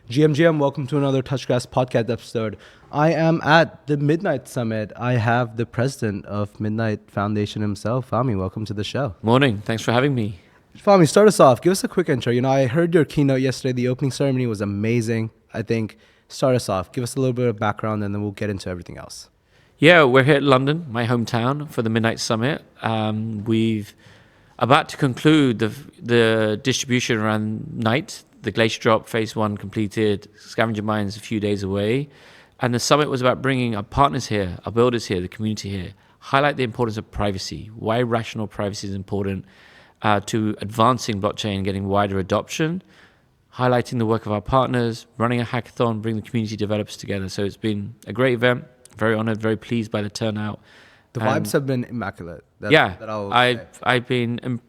GMGM, welcome to another TouchGrass Podcast episode. I am at the Midnight Summit. I have the president of Midnight Foundation himself, Fahmi. Welcome to the show. Morning. Thanks for having me. Fahmi, start us off. Give us a quick intro. I heard your keynote yesterday. The opening ceremony was amazing. I think start us off. Give us a little bit of background, and then we'll get into everything else. Yeah, we're here at London, my hometown, for the Midnight Summit. We've about to conclude the distribution around night. The Glacier Drop Phase 1 completed, Scavenger Mines a few days away. And the summit was about bringing our partners here, our builders here, the community here, highlight the importance of privacy, why rational privacy is important to advancing blockchain and getting wider adoption, highlighting the work of our partners, running a hackathon, bring the community developers together. So it's been a great event, very honored, very pleased by the turnout. The vibes have been immaculate. I've been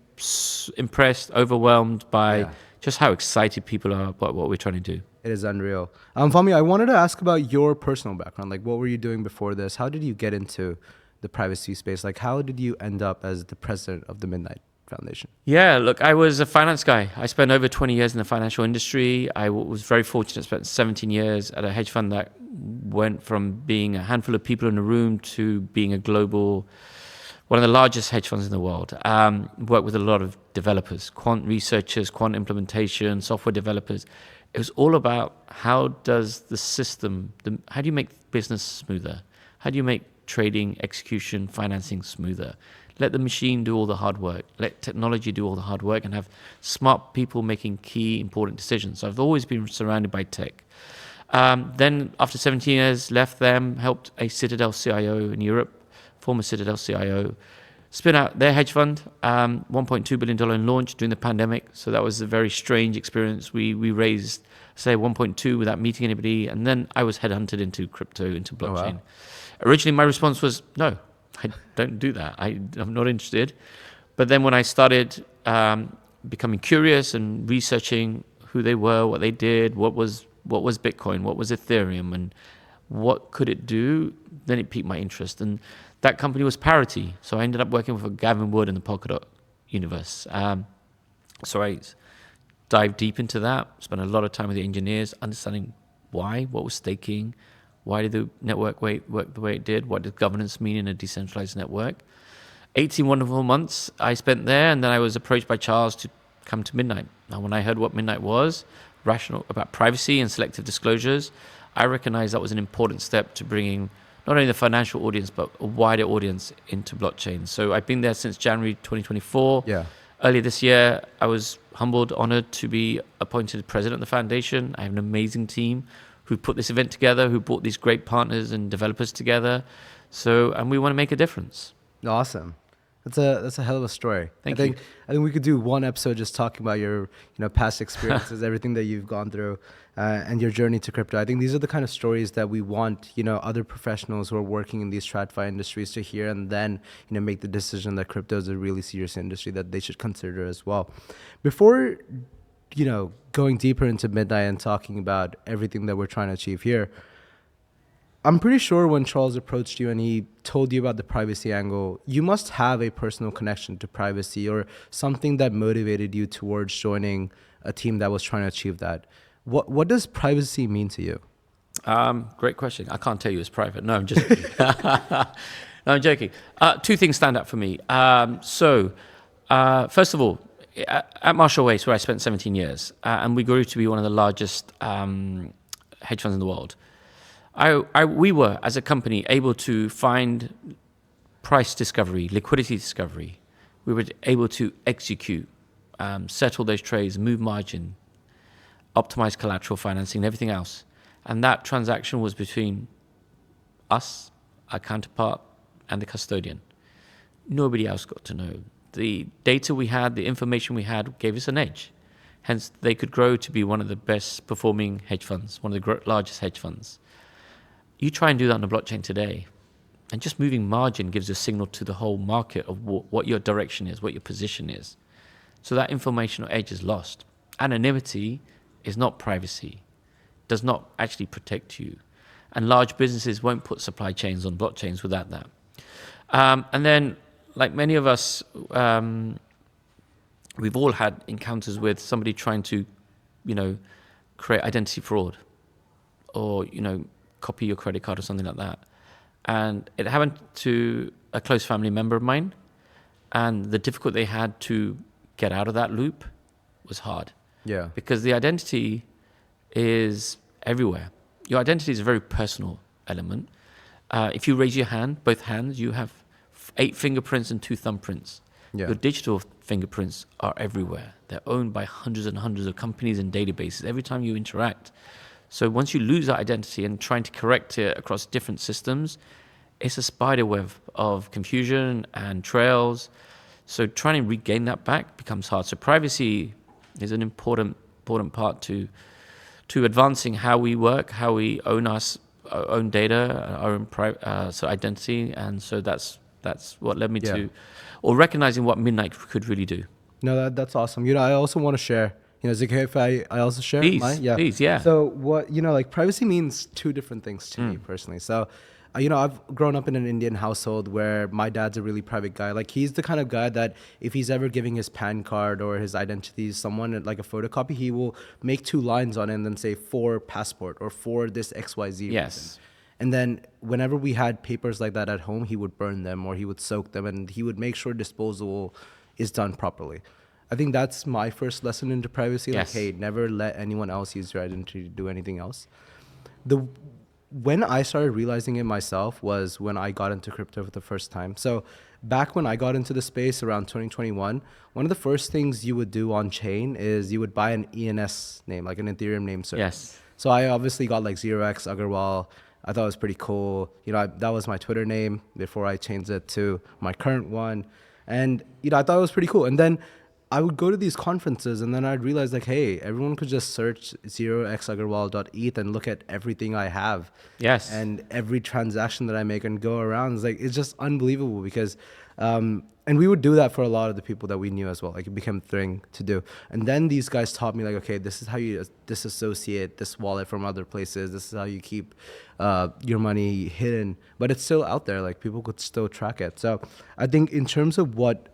impressed, overwhelmed by just how excited people are about what we're trying to do. It is unreal. Fahmi, I wanted to ask about your personal background. Like, what were you doing before this? How did you get into the privacy space? Like, how did you end up as the president of the Midnight Foundation? Yeah, look, I was a finance guy. I spent over 20 years in the financial industry. I was very fortunate, spent 17 years at a hedge fund that went from being a handful of people in a room to being a global, one of the largest hedge funds in the world. Worked with a lot of developers, quant researchers, quant implementation, software developers. It was all about how does the system, how do you make business smoother? How do you make trading, execution, financing smoother? Let the machine do all the hard work. Let technology do all the hard work and have smart people making key, important decisions. So I've always been surrounded by tech. Then after 17 years, left them, helped a Citadel CIO in Europe, former Citadel CIO, spin out their hedge fund, $1.2 billion in launch during the pandemic. So that was a very strange experience. We raised, say, 1.2 without meeting anybody. And then I was headhunted into crypto, into blockchain. Oh, wow. Originally, my response was, no, I don't do that. I'm not interested. But then when I started becoming curious and researching who they were, what they did, what was Bitcoin, what was Ethereum, and what could it do, then it piqued my interest. And that company was Parity. So I ended up working with Gavin Wood in the Polkadot universe. So I dived deep into that, spent a lot of time with the engineers, understanding why, what was staking, why did the network work the way it did, what did governance mean in a decentralized network. 18 wonderful months I spent there, and then I was approached by Charles to come to Midnight. Now, when I heard what Midnight was, rational about privacy and selective disclosures, I recognized that was an important step to bringing not only the financial audience, but a wider audience into blockchain. So I've been there since January 2024. Yeah. Earlier this year, I was humbled, honored to be appointed president of the foundation. I have an amazing team who put this event together, who brought these great partners and developers together. And we want to make a difference. Awesome. That's a hell of a story. Thank you. I think we could do one episode just talking about your past experiences, everything that you've gone through, and your journey to crypto. I think these are the kind of stories that we want other professionals who are working in these TradFi industries to hear, and then make the decision that crypto is a really serious industry that they should consider as well. Before going deeper into Midnight and talking about everything that we're trying to achieve here, I'm pretty sure when Charles approached you and he told you about the privacy angle, you must have a personal connection to privacy or something that motivated you towards joining a team that was trying to achieve that. What does privacy mean to you? Great question. I can't tell you it's private. No, I'm just no, I'm joking. Two things stand out for me. First of all, at Marshall Wace, where I spent 17 years, and we grew to be one of the largest hedge funds in the world, we were, as a company, able to find price discovery, liquidity discovery. We were able to execute, settle those trades, move margin, optimize collateral financing, and everything else. And that transaction was between us, our counterpart, and the custodian. Nobody else got to know. The data we had, the information we had, gave us an edge. Hence, they could grow to be one of the best performing hedge funds, one of the largest hedge funds. You try and do that on the blockchain today, and just moving margin gives a signal to the whole market of what your direction is, what your position is. So that informational edge is lost. Anonymity is not privacy, does not actually protect you. And large businesses won't put supply chains on blockchains without that. And then, like many of us, we've all had encounters with somebody trying to, create identity fraud or, copy your credit card or something like that. And it happened to a close family member of mine, and the difficulty they had to get out of that loop was hard. Yeah. Because the identity is everywhere. Your identity is a very personal element. If you raise your hand, both hands, you have 8 fingerprints and 2 thumbprints. Yeah. Your digital fingerprints are everywhere. They're owned by hundreds and hundreds of companies and databases every time you interact. So once you lose that identity and trying to correct it across different systems, it's a spider web of confusion and trails. So trying to regain that back becomes hard. So privacy is an important part to advancing how we work, how we own our own data, our own identity. And so that's what led me to, or recognizing what Midnight could really do. No, that's awesome. I also want to share. Is it okay if I also share mine? Yeah. Please, yeah. So what, privacy means 2 different things to me personally. So, I've grown up in an Indian household where my dad's a really private guy. Like, he's the kind of guy that if he's ever giving his PAN card or his identity to someone, like a photocopy, he will make 2 lines on it and then say for passport or for this XYZ Yes. reason. And then whenever we had papers like that at home, he would burn them or he would soak them and he would make sure disposal is done properly. I think that's my first lesson into privacy. Yes. Like, hey, never let anyone else use your identity to do anything else. When I started realizing it myself was when I got into crypto for the first time. So back when I got into the space around 2021, one of the first things you would do on chain is you would buy an ENS name, like an Ethereum name server. Yes. So I obviously got like 0x Agarwal. I thought it was pretty cool. That was my Twitter name before I changed it to my current one. And, I thought it was pretty cool. And then I would go to these conferences and then I'd realize like, hey, everyone could just search 0xagarwal.eth and look at everything I have. Yes. And every transaction that I make and go around. It's just unbelievable because, and we would do that for a lot of the people that we knew as well. Like, it became a thing to do. And then these guys taught me like, okay, this is how you disassociate this wallet from other places. This is how you keep your money hidden, but it's still out there. Like, people could still track it. So I think in terms of what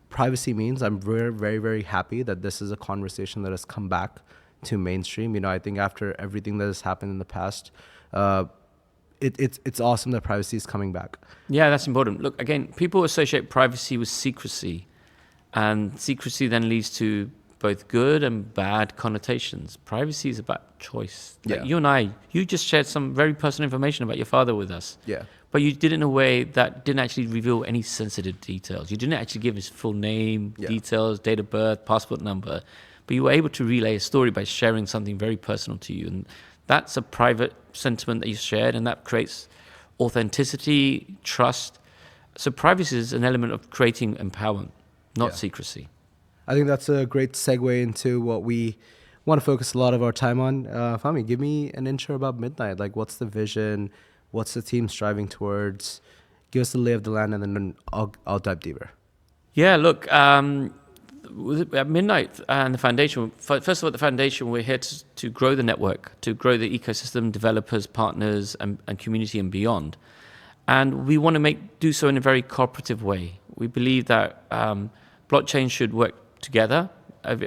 privacy means, I'm very, very, very happy that this is a conversation that has come back to mainstream. I think after everything that has happened in the past, it's awesome that privacy is coming back. Yeah, that's important. Look, again, people associate privacy with secrecy, and secrecy then leads to both good and bad connotations. Privacy is about choice. Like, you and I, you just shared some very personal information about your father with us. Yeah. But you did it in a way that didn't actually reveal any sensitive details. You didn't actually give his full name, details, date of birth, passport number. But you were able to relay a story by sharing something very personal to you. And that's a private sentiment that you shared, and that creates authenticity, trust. So privacy is an element of creating empowerment, not secrecy. I think that's a great segue into what we want to focus a lot of our time on. Fahmi, give me an intro about Midnight. Like, what's the vision? What's the team striving towards? Give us the lay of the land, and then I'll dive deeper. Yeah, look, at Midnight and the foundation, first of all, the foundation, we're here to grow the network, to grow the ecosystem, developers, partners, and community and beyond. And we want to do so in a very cooperative way. We believe that blockchains should work together.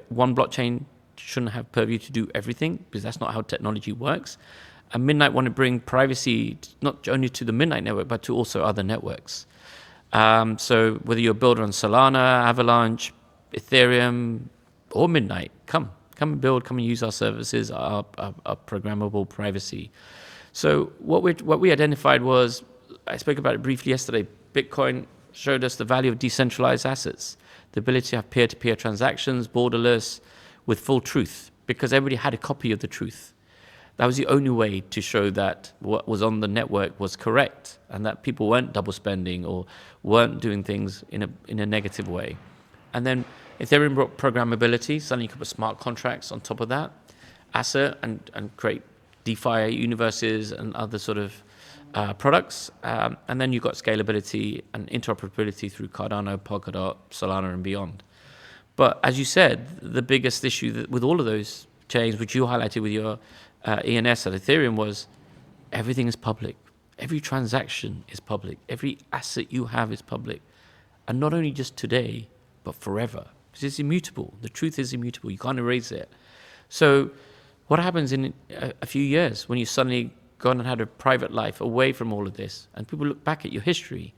One blockchain shouldn't have purview to do everything, because that's not how technology works. And Midnight want to bring privacy not only to the Midnight network, but to also other networks. So whether you're a builder on Solana, Avalanche, Ethereum, or Midnight, come and build, come and use our services, our programmable privacy. So what we identified was, I spoke about it briefly yesterday, Bitcoin showed us the value of decentralized assets, the ability to have peer-to-peer transactions, borderless, with full truth, because everybody had a copy of the truth. That was the only way to show that what was on the network was correct and that people weren't double spending or weren't doing things in a negative way. And then Ethereum brought programmability. Suddenly you could put smart contracts on top of that asset and create DeFi universes and other sort of products. And then you've got scalability and interoperability through Cardano, Polkadot, Solana, and beyond. But as you said, the biggest issue with all of those chains, which you highlighted with your ENS at Ethereum, was everything is public. Every transaction is public. Every asset you have is public. And not only just today, but forever. Because it's immutable. The truth is immutable. You can't erase it. So What happens in a few years when you suddenly gone and had a private life away from all of this, and people look back at your history?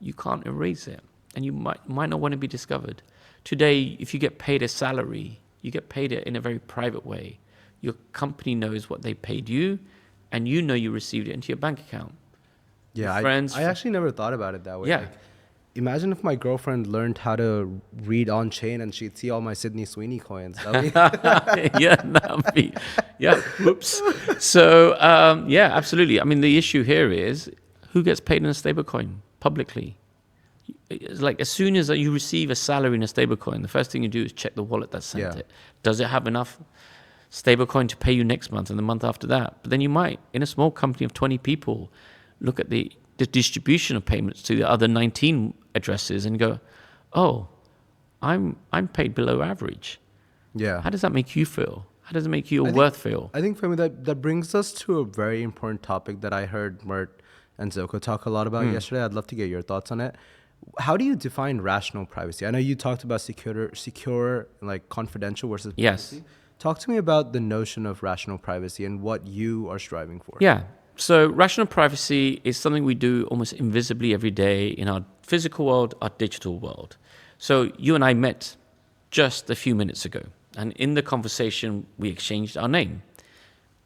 You can't erase it, and you might not want to be discovered. Today, if you get paid a salary, you get paid it in a very private way. Your company knows what they paid you, and you know you received it into your bank account. Yeah, I actually never thought about it that way. Yeah. Like, imagine if my girlfriend learned how to read on chain and she'd see all my Sydney Sweeney coins. Yeah. Whoops. So yeah, absolutely. I mean, the issue here is who gets paid in a stablecoin publicly. It's like as soon as you receive a salary in a stablecoin, the first thing you do is check the wallet that sent it. Does it have enough stablecoin to pay you next month and the month after that? But then you might, in a small company of 20 people, look at the distribution of payments to the other 19 addresses and go, oh, I'm paid below average. Yeah. How does that make you feel? How does it make your worth feel? I think, Fahmi, that brings us to a very important topic that I heard Mert and Zoko talk a lot about yesterday. I'd love to get your thoughts on it. How do you define rational privacy? I know you talked about secure, like confidential versus privacy. Yes. Talk to me about the notion of rational privacy and what you are striving for. Yeah. So rational privacy is something we do almost invisibly every day in our physical world, our digital world. So you and I met just a few minutes ago. And in the conversation, we exchanged our name,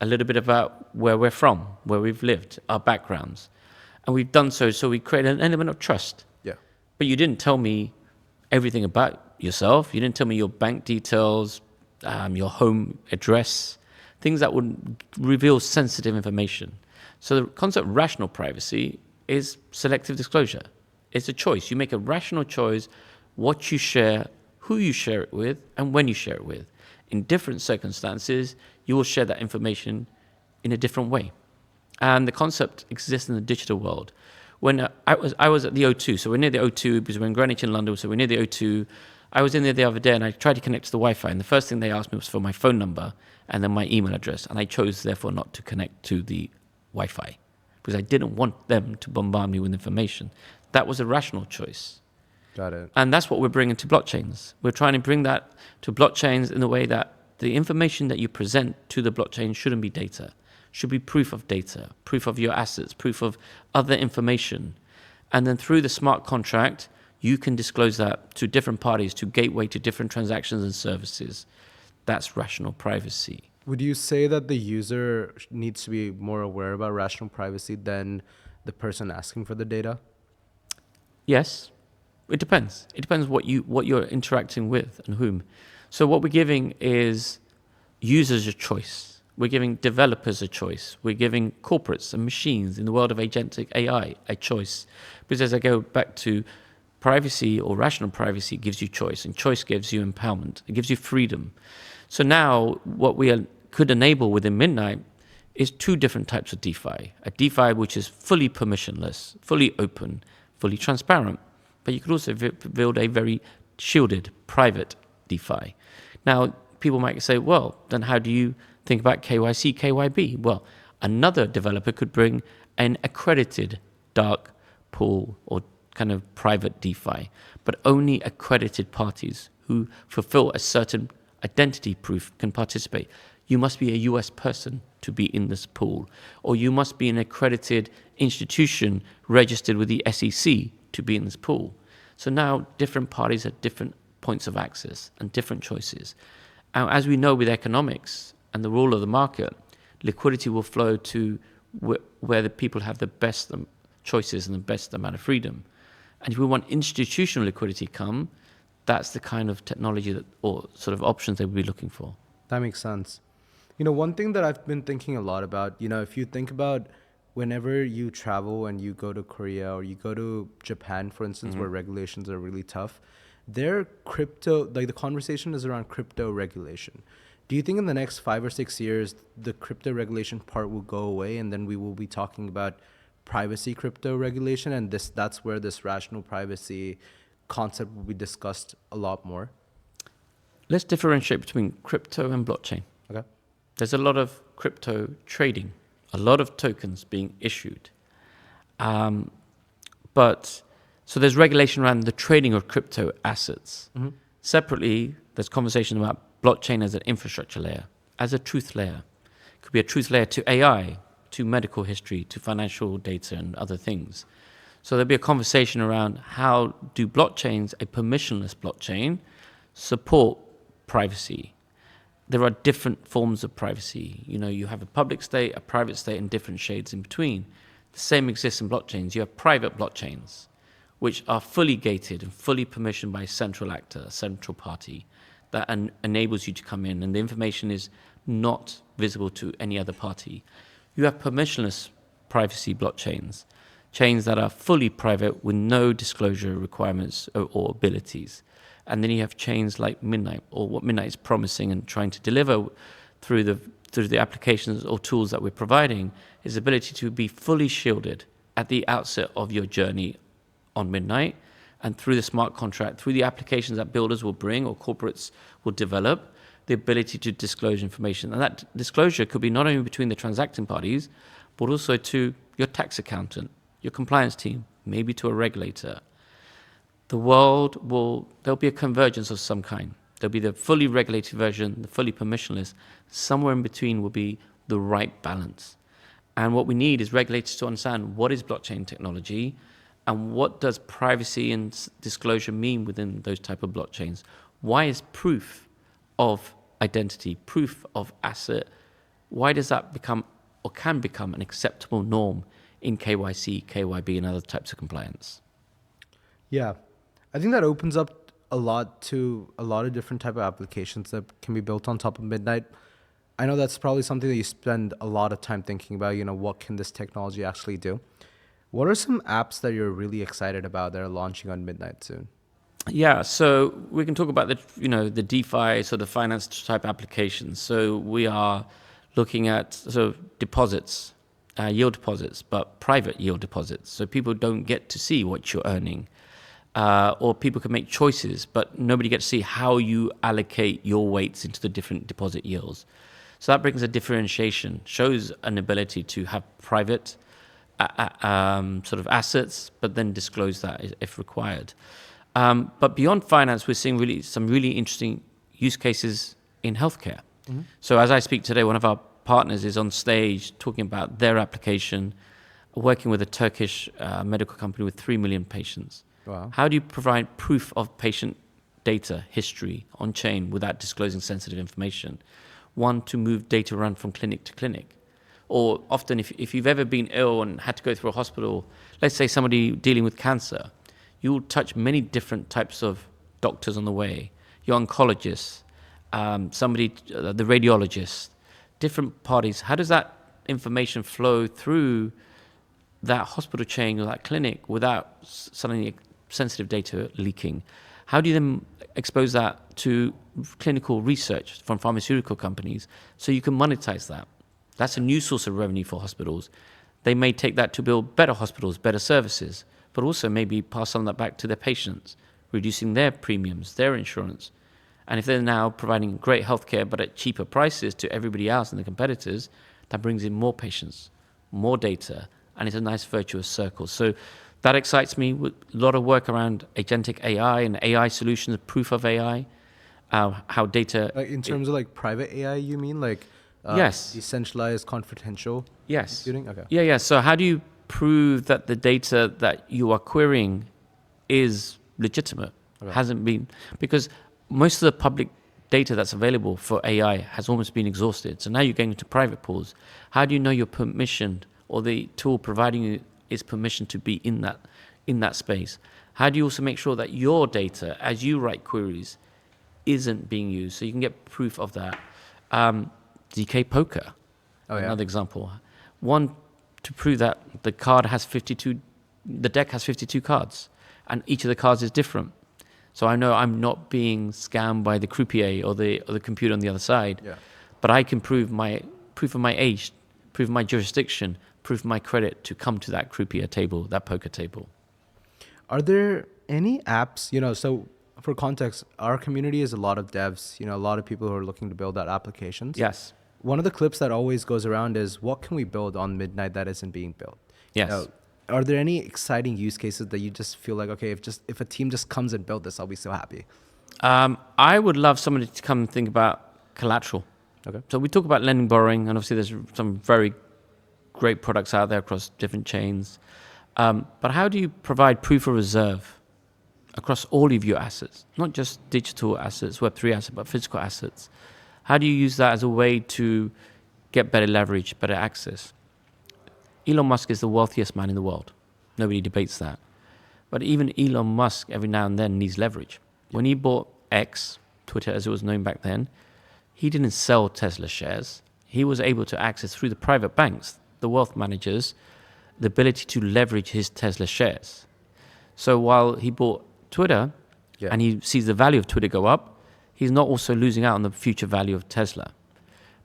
a little bit about where we're from, where we've lived, our backgrounds. And we've done so we create an element of trust. Yeah. But you didn't tell me everything about yourself. You didn't tell me your bank details, your home address, things that would reveal sensitive information. So the concept of rational privacy is selective disclosure. It's a choice. You make a rational choice what you share, who you share it with, and when you share it with. In different circumstances, you will share that information in a different way. And the concept exists in the digital world. When I was at the O2, so we're near the O2 because we're in Greenwich in London, so we're near the O2. I was in there the other day and I tried to connect to the Wi-Fi, and the first thing they asked me was for my phone number and then my email address, and I chose therefore not to connect to the Wi-Fi because I didn't want them to bombard me with information. That was a rational choice. Got it. And that's what we're bringing to blockchains. We're trying to bring that to blockchains in the way that the information that you present to the blockchain shouldn't be data, should be proof of data, proof of your assets, proof of other information. And then through the smart contract, you can disclose that to different parties, to gateway to different transactions and services. That's rational privacy. Would you say that the user needs to be more aware about rational privacy than the person asking for the data? Yes, it depends. It depends what you're interacting with and whom. So what we're giving is users a choice. We're giving developers a choice. We're giving corporates and machines in the world of agentic AI a choice. Because as I go back to privacy or rational privacy gives you choice, and choice gives you empowerment. It gives you freedom. So now what we could enable within Midnight is two different types of DeFi. A DeFi which is fully permissionless, fully open, fully transparent. But you could also build a very shielded, private DeFi. Now, people might say, well, then how do you think about KYC, KYB? Well, another developer could bring an accredited dark pool or kind of private DeFi, but only accredited parties who fulfill a certain identity proof can participate. You must be a US person to be in this pool, or you must be an accredited institution registered with the SEC to be in this pool. So now different parties have different points of access and different choices. And as we know with economics and the rule of the market, liquidity will flow to where the people have the best choices and the best amount of freedom. And if we want institutional liquidity come, that's the kind of technology that, or sort of options that we'll be looking for. That makes sense. You know, one thing that I've been thinking a lot about, you know, if you think about whenever you travel and you go to Korea or you go to Japan, for instance, where regulations are really tough, their crypto, like the conversation is around crypto regulation. Do you think in the next 5 or 6 years, the crypto regulation part will go away and then we will be talking about privacy crypto regulation, and that's where this rational privacy concept will be discussed a lot more? Let's differentiate between crypto and blockchain. Okay. There's a lot of crypto trading, a lot of tokens being issued. But so there's regulation around the trading of crypto assets. Separately, there's conversation about blockchain as an infrastructure layer. as a truth layer. It could be a truth layer to AI, to medical history, to financial data and other things. So there'll be a conversation around how do blockchains, a permissionless blockchain, support privacy. There are different forms of privacy. You have a public state, a private state, and different shades in between. The same exists in blockchains. You have private blockchains, which are fully gated and fully permissioned by a central actor, a central party, that enables you to come in, and the information is not visible to any other party. You have permissionless privacy blockchains, chains that are fully private with no disclosure requirements or abilities. And then you have chains like Midnight, or what Midnight is promising and trying to deliver through the applications or tools that we're providing, is the ability to be fully shielded at the outset of your journey on Midnight, and through the smart contract, through the applications that builders will bring or corporates will develop, the ability to disclose information. And that disclosure could be not only between the transacting parties, but also to your tax accountant, your compliance team, maybe to a regulator. There'll be a convergence of some kind. There'll be the fully regulated version, the fully permissionless. Somewhere in between will be the right balance. And what we need is regulators to understand what is blockchain technology and what does privacy and disclosure mean within those type of blockchains. Why is proof of identity, proof of asset, why does that become or can become an acceptable norm in KYC, KYB, and other types of compliance? Yeah, I think that opens up a lot of different type of applications that can be built on top of Midnight. I know that's probably something that you spend a lot of time thinking about, what can this technology actually do? What are some apps that you're really excited about that are launching on Midnight soon? Yeah, so we can talk about the DeFi, so the finance type applications. So we are looking at deposits, yield deposits, but private yield deposits. So people don't get to see what you're earning. Or people can make choices, but nobody gets to see how you allocate your weights into the different deposit yields. So that brings a differentiation, shows an ability to have private sort of assets, but then disclose that if required. But beyond finance, we're seeing some really interesting use cases in healthcare. Mm-hmm. So as I speak today, one of our partners is on stage talking about their application, working with a Turkish medical company with 3 million patients. Wow. How do you provide proof of patient data history on chain without disclosing sensitive information? One, to move data around from clinic to clinic. Or often if you've ever been ill and had to go through a hospital, let's say somebody dealing with cancer, you'll touch many different types of doctors on the way. Your oncologist, the radiologist, different parties. How does that information flow through that hospital chain or that clinic without suddenly sensitive data leaking? How do you then expose that to clinical research from pharmaceutical companies so you can monetize that? That's a new source of revenue for hospitals. They may take that to build better hospitals, better services, but also maybe pass some of that back to their patients, reducing their premiums, their insurance. And if they're now providing great healthcare but at cheaper prices to everybody else and the competitors, that brings in more patients, more data, and it's a nice virtuous circle. So that excites me. With a lot of work around agentic AI and AI solutions, proof of AI, how data... in terms of private AI, you mean yes. Decentralized, confidential yes. computing? Okay. Yeah. So how do you prove that the data that you are querying is legitimate? Okay. Hasn't been... Because most of the public data that's available for AI has almost been exhausted. So now you're going into private pools. How do you know you're permissioned, or the tool providing you is permissioned to be in that space? How do you also make sure that your data, as you write queries, isn't being used? So you can get proof of that. DK Poker, another example. One, to prove that the deck has 52 cards, and each of the cards is different. So I know I'm not being scammed by the croupier or the computer on the other side. Yeah. But I can proof of my age, proof of my jurisdiction, proof of my credit to come to that croupier table, that poker table. Are there any apps, so for context, our community is a lot of devs, a lot of people who are looking to build out applications. Yes. One of the clips that always goes around is, what can we build on Midnight that isn't being built? Yes. Are there any exciting use cases that you just feel like, okay, if a team just comes and built this, I'll be so happy? I would love somebody to come and think about collateral. Okay. So we talk about lending, borrowing, and obviously there's some very great products out there across different chains. But how do you provide proof of reserve across all of your assets, not just digital assets, Web3 assets, but physical assets? How do you use that as a way to get better leverage, better access? Elon Musk is the wealthiest man in the world. Nobody debates that. But even Elon Musk, every now and then, needs leverage. When he bought X, Twitter as it was known back then, he didn't sell Tesla shares. He was able to access through the private banks, the wealth managers, the ability to leverage his Tesla shares. So while he bought Twitter and he sees the value of Twitter go up, he's not also losing out on the future value of Tesla.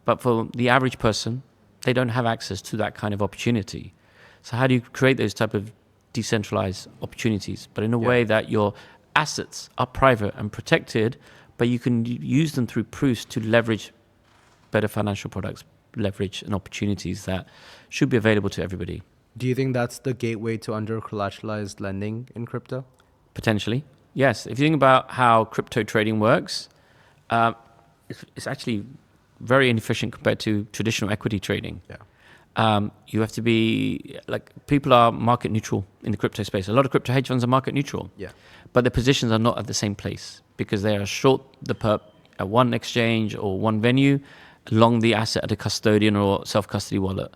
But for the average person, they don't have access to that kind of opportunity. So how do you create those type of decentralized opportunities, but in a way that your assets are private and protected, but you can use them through proofs to leverage better financial products, leverage and opportunities that should be available to everybody? Do you think that's the gateway to under-collateralized lending in crypto? Potentially, yes. If you think about how crypto trading works, it's actually very inefficient compared to traditional equity trading. You have to be, like, people are market neutral in the crypto space. A lot of crypto hedge funds are market neutral, but their positions are not at the same place because they are short the perp at one exchange or one venue, long the asset at a custodian or self-custody wallet.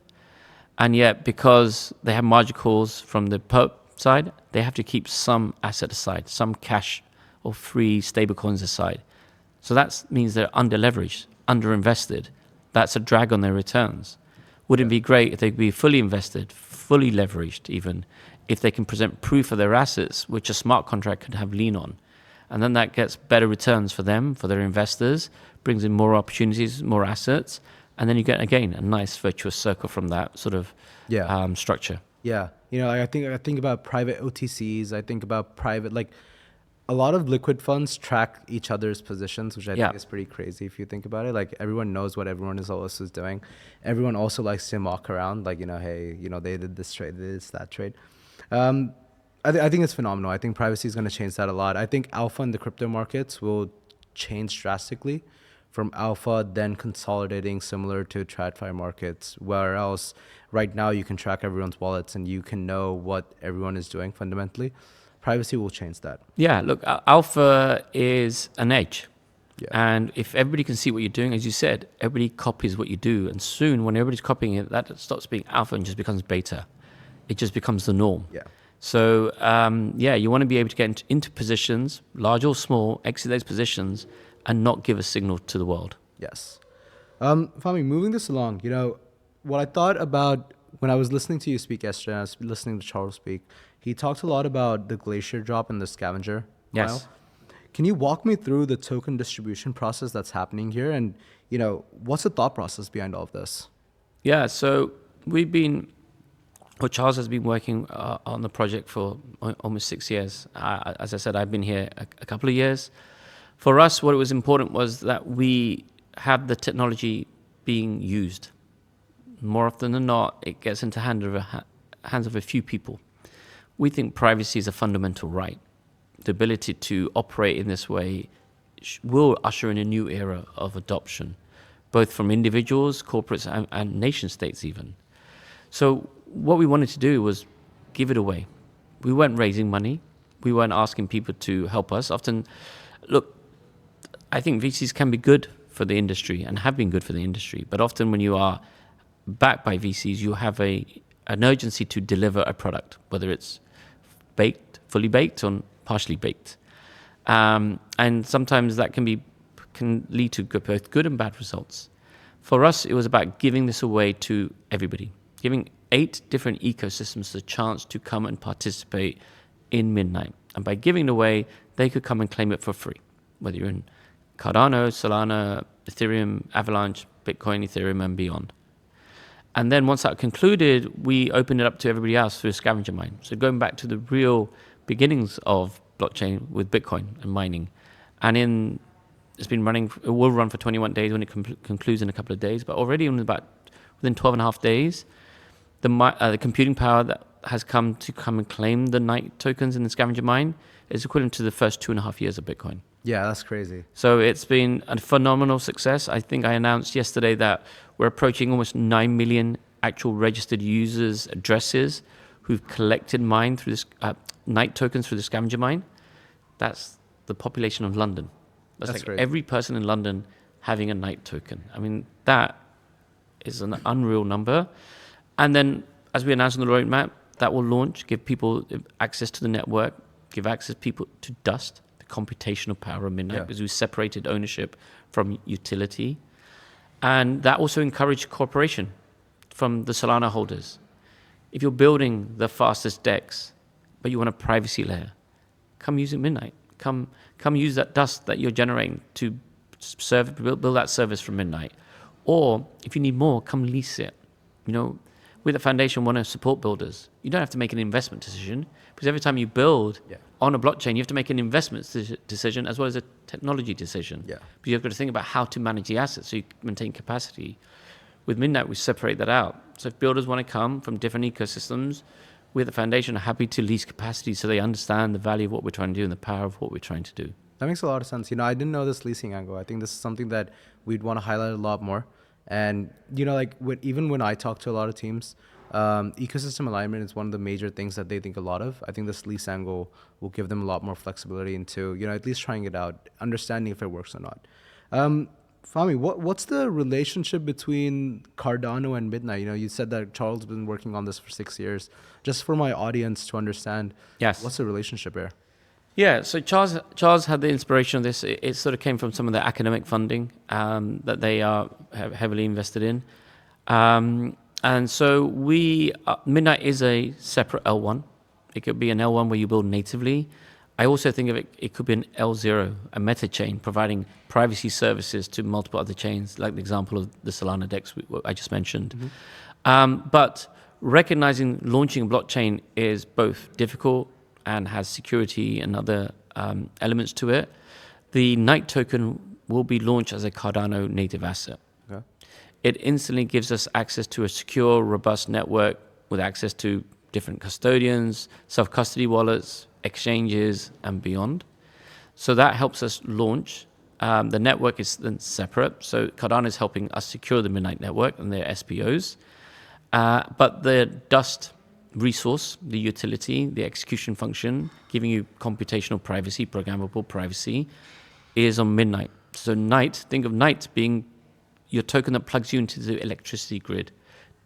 And yet, because they have margin calls from the perp side, they have to keep some asset aside, some cash or free stable coins aside. So that means they're under-leveraged, under-invested. That's a drag on their returns. Wouldn't it be great if they could be fully invested, fully leveraged even, if they can present proof of their assets, which a smart contract could have lien on? And then that gets better returns for them, for their investors, brings in more opportunities, more assets, and then you get, again, a nice virtuous circle from that sort of structure. Yeah. You know, I think about private OTCs. I think about private, like, a lot of liquid funds track each other's positions, which I think is pretty crazy if you think about it. Like, everyone knows what everyone else is doing. Everyone also likes to mock around, like, you know, hey, you know, they did this trade, they did that trade. I think it's phenomenal. I think privacy is going to change that a lot. I think alpha in the crypto markets will change drastically from alpha, then consolidating similar to TradFi markets, where else right now you can track everyone's wallets and you can know what everyone is doing fundamentally. Privacy will change that. Yeah, look, alpha is an edge. And if everybody can see what you're doing, as you said, everybody copies what you do. And soon, when everybody's copying it, that stops being alpha and just becomes beta. It just becomes the norm. So, you want to be able to get into positions, large or small, exit those positions, and not give a signal to the world. Yes. Fahmi, moving this along, you know, what I thought about when I was listening to you speak yesterday, I was listening to Charles speak, he talked a lot about the glacier drop and the scavenger mile. Can you walk me through the token distribution process that's happening here? And, you know, what's the thought process behind all of this? Yeah, so Charles has been working on the project for almost 6 years. As I said, I've been here a couple of years. For us, what was important was that we have the technology being used. More often than not, it gets into hands of a few people. We think privacy is a fundamental right. The ability to operate in this way will usher in a new era of adoption, both from individuals, corporates, and nation states even. So what we wanted to do was give it away. We weren't raising money. We weren't asking people to help us. Often, look, I think VCs can be good for the industry and have been good for the industry. But often when you are backed by VCs, you have an urgency to deliver a product, whether it's baked, fully baked, or partially baked. And sometimes that can lead to both good and bad results. For us, it was about giving this away to everybody, giving 8 different ecosystems the chance to come and participate in Midnight. And by giving it away, they could come and claim it for free, whether you're in Cardano, Solana, Ethereum, Avalanche, Bitcoin, Ethereum, and beyond. And then once that concluded, we opened it up to everybody else through a scavenger mine. So going back to the real beginnings of blockchain with Bitcoin and mining. And it will run for 21 days when it concludes in a couple of days. But already within 12 and a half days, the computing power that has come and claim the Night tokens in the scavenger mine is equivalent to the first 2.5 years of Bitcoin. Yeah, that's crazy. So it's been a phenomenal success. I think I announced yesterday that we're approaching almost 9 million actual registered users' addresses who've collected mine through this night tokens through the scavenger mine. That's the population of London. That's like great. every person in London having a night token. I mean, that is an unreal number. And then, as we announced on the roadmap, that will launch, give people access to the network, give access people to Dust, the computational power of Midnight, because we separated ownership from utility. And that also encouraged cooperation from the Solana holders. If you're building the fastest DEX, but you want a privacy layer, come use it Midnight. Come use that Dust that you're generating to build that service from Midnight. Or if you need more, come lease it. You know, we at the foundation want to support builders. You don't have to make an investment decision, because every time you build on a blockchain, you have to make an investment decision as well as a technology decision. Yeah. But you've got to think about how to manage the assets so you maintain capacity. With Midnight, we separate that out. So if builders want to come from different ecosystems, we at the foundation are happy to lease capacity so they understand the value of what we're trying to do and the power of what we're trying to do. That makes a lot of sense. You know, I didn't know this leasing angle. I think this is something that we'd want to highlight a lot more. And, you know, like even when I talk to a lot of teams, ecosystem alignment is one of the major things that they think a lot of. I think this lease angle will give them a lot more flexibility into, you know, at least trying it out, understanding if it works or not. Fahmi, what's the relationship between Cardano and Midnight? You know, you said that Charles has been working on this for 6 years. Just for my audience to understand, what's the relationship here? Yeah, so Charles had the inspiration of this. It sort of came from some of the academic funding that they are heavily invested in. And so Midnight is a separate L1. It could be an L1 where you build natively. I also think of it could be an L0, a meta chain, providing privacy services to multiple other chains, like the example of the Solana DEX I just mentioned. Mm-hmm. But recognizing launching a blockchain is both difficult and has security and other elements to it. The Night token will be launched as a Cardano native asset. Okay. It instantly gives us access to a secure, robust network with access to different custodians, self-custody wallets, exchanges, and beyond. So that helps us launch. The network is then separate. So Cardano is helping us secure the Midnight network and their SPOs. But the Dust resource, the utility, the execution function, giving you computational privacy, programmable privacy, is on Midnight. So Night, think of Night being your token that plugs you into the electricity grid.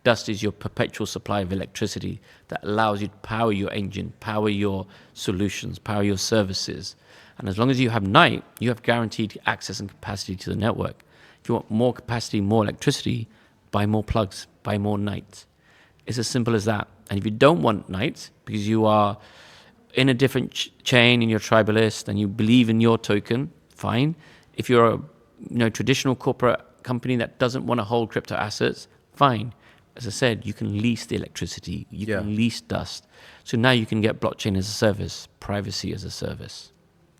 Dust is your perpetual supply of electricity that allows you to power your engine, power your solutions, power your services. And as long as you have Night, you have guaranteed access and capacity to the network. If you want more capacity, more electricity, buy more plugs, buy more Night. It's as simple as that. And if you don't want Night, because you are in a different chain in your tribalist and you believe in your token, fine. If you're a traditional corporate company that doesn't want to hold crypto assets, fine. As I said, you can lease the electricity, you can lease Dust. So now you can get blockchain as a service, privacy as a service.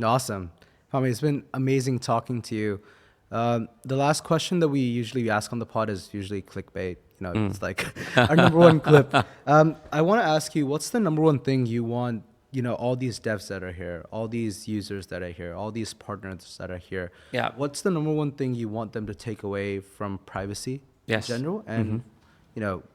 Awesome. Fahmi, it's been amazing talking to you. The last question that we usually ask on the pod is usually clickbait. You know, it's like our number one clip. I want to ask you, what's the number one thing you want, all these devs that are here, all these users that are here, all these partners that are here. Yeah. What's the number one thing you want them to take away from privacy in general? And,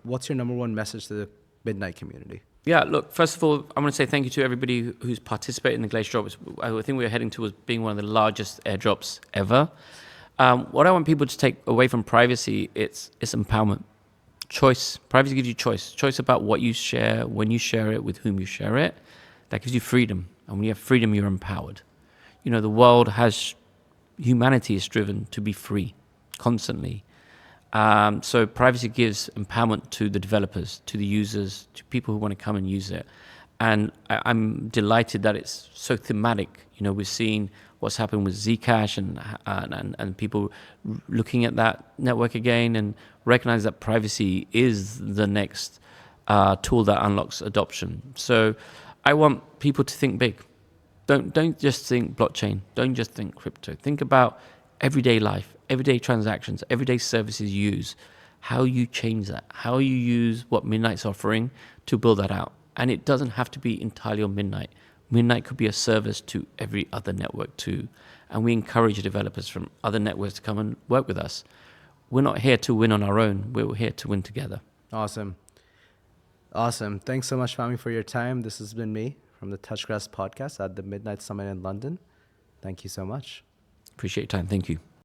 what's your number one message to the Midnight community? Yeah, look, first of all, I want to say thank you to everybody who's participated in the Glacier drop. I think we're heading towards being one of the largest airdrops ever. What I want people to take away from privacy, it's empowerment. Choice. Privacy gives you choice. Choice about what you share, when you share it, with whom you share it. That gives you freedom. And when you have freedom, you're empowered. The world humanity is driven to be free constantly. So privacy gives empowerment to the developers, to the users, to people who want to come and use it. And I'm delighted that it's so thematic. We've seen what's happened with Zcash and people looking at that network again and recognize that privacy is the next tool that unlocks adoption. So I want people to think big. Don't just think blockchain. Don't just think crypto. Think about everyday life, everyday transactions, everyday services you use, how you change that, how you use what Midnight's offering to build that out. And it doesn't have to be entirely on Midnight. Midnight could be a service to every other network too. And we encourage developers from other networks to come and work with us. We're not here to win on our own. We're here to win together. Awesome. Awesome. Thanks so much, Fahmi, for your time. This has been me from the TouchGrass podcast at the Midnight Summit in London. Thank you so much. Appreciate your time. Thank you.